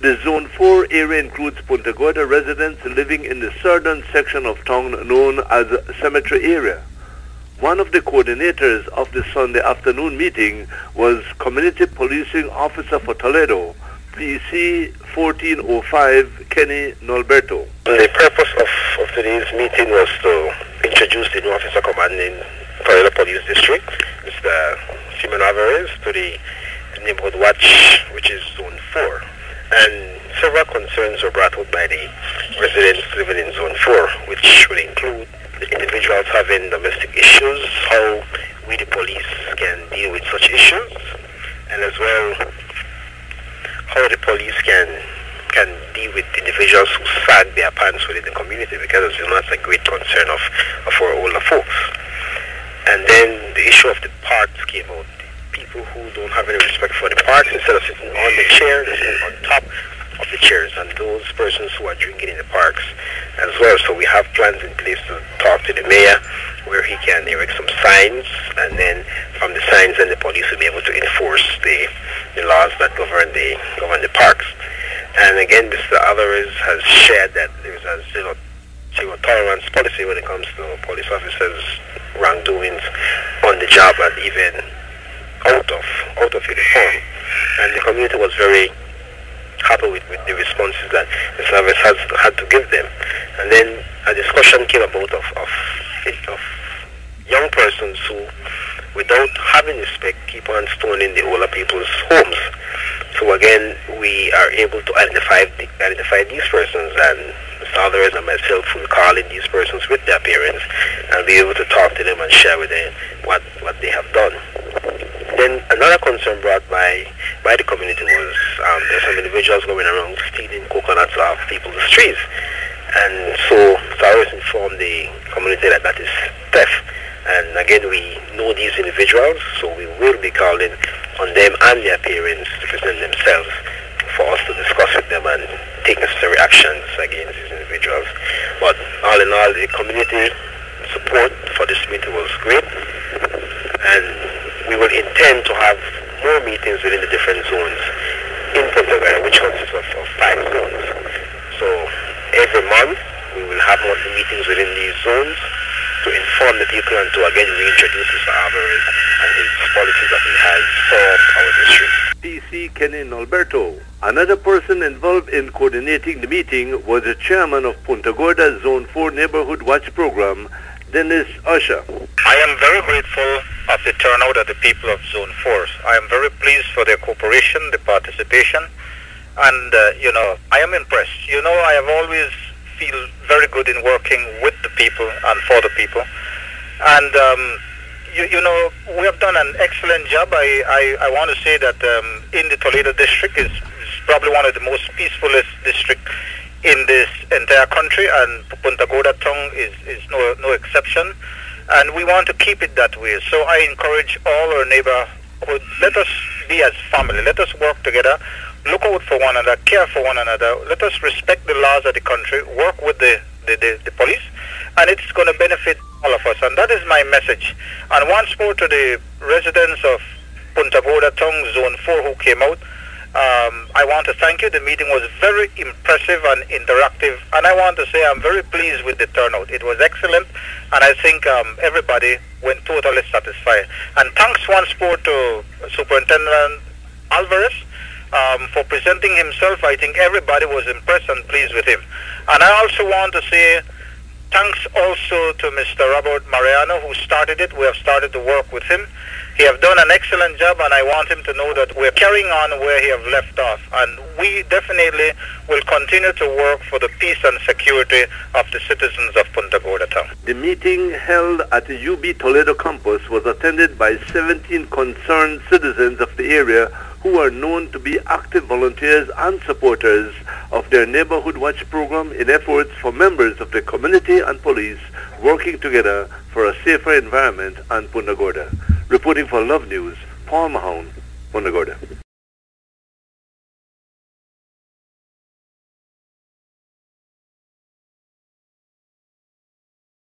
The Zone 4 area includes Punta Gorda residents living in the southern section of town known as Cemetery area. One of the coordinators of the Sunday afternoon meeting was Community Policing Officer for Toledo, PC 1405, Kenny Norberto. The purpose of today's meeting was to introduce the new officer commanding Toledo Police District, Mr. Simon Alvarez, to the neighborhood watch, which is Zone 4. And several concerns were brought out by the residents living in Zone 4, which would include the individuals having domestic issues, how we the police can deal with such issues, and as well how the police can deal with individuals who sag their pants within the community, because as you know, that's a great concern of our older folks. And then the issue of the parks came out. People who don't have any respect for the parks, instead of sitting on the chair, they're sitting on top of the chairs, and those persons who are drinking in the parks as well. So we have plans in place to talk to the mayor, where he can erect some signs, and then from the signs, then the police will be able to enforce the laws that govern the parks. And again, Mr. Alvarez has shared that there's a zero tolerance policy when it comes to police officers' wrongdoings on the job and even out of uniform. And the community was very happy with the responses that the service had to give them. And then a discussion came about of young persons who, without having respect, keep on stoning the older people's homes. So again, we are able to identify these persons, and Mr. Alvarez and myself will call in these persons with their parents and be able to talk to them and share with them what they have done. Then another concern brought by the community was there's some individuals going around stealing coconuts off people's trees. And so Alvarez informed the community that is theft. And again, we know these individuals, so we will be calling on them and their parents to present themselves for us to discuss with them and take necessary actions against these individuals. But all in all, the community support for this meeting was great, and we will intend to have more meetings within the different zones in Punta Gorda, which consists of 5 zones. So every month we will have more meetings within these zones to inform the people and to again reintroduce Mr. Alvarez and his policies that he has for our district. PC Kenny Norberto. Another person involved in coordinating the meeting was the chairman of Punta Gorda Zone 4 Neighborhood Watch Program, Dennis Usher. I am very grateful of the turnout of the people of Zone 4. I am very pleased for their cooperation, their participation, and I am impressed. I have always feel very good in working with the people and for the people, and we have done an excellent job. I want to say that in the Toledo district is probably one of the most peacefulest districts in this entire country, and Punta Gorda town is no exception, and we want to keep it that way. So I encourage all our neighborhood, let us be as family, let us work together, look out for one another, care for one another, let us respect the laws of the country, work with the police, and it's going to benefit all of us, and that is my message. And once more to the residents of Punta Gorda town, Zone 4, who came out, I want to thank you. The meeting was very impressive and interactive, and I want to say I'm very pleased with the turnout. It was excellent, and I think everybody went totally satisfied. And thanks once more to Superintendent Alvarez for presenting himself. I think everybody was impressed and pleased with him. And I also want to say thanks also to Mr. Robert Mariano, who started it. We have started to work with him. He have done an excellent job, and I want him to know that we're carrying on where he have left off, and we definitely will continue to work for the peace and security of the citizens of Punta Gorda town. The meeting held at the UB Toledo campus was attended by 17 concerned citizens of the area who are known to be active volunteers and supporters of their Neighborhood Watch program in efforts for members of the community and police working together for a safer environment on Punta Gorda. Reporting for Love News, Paul Mahone, Punta Gorda.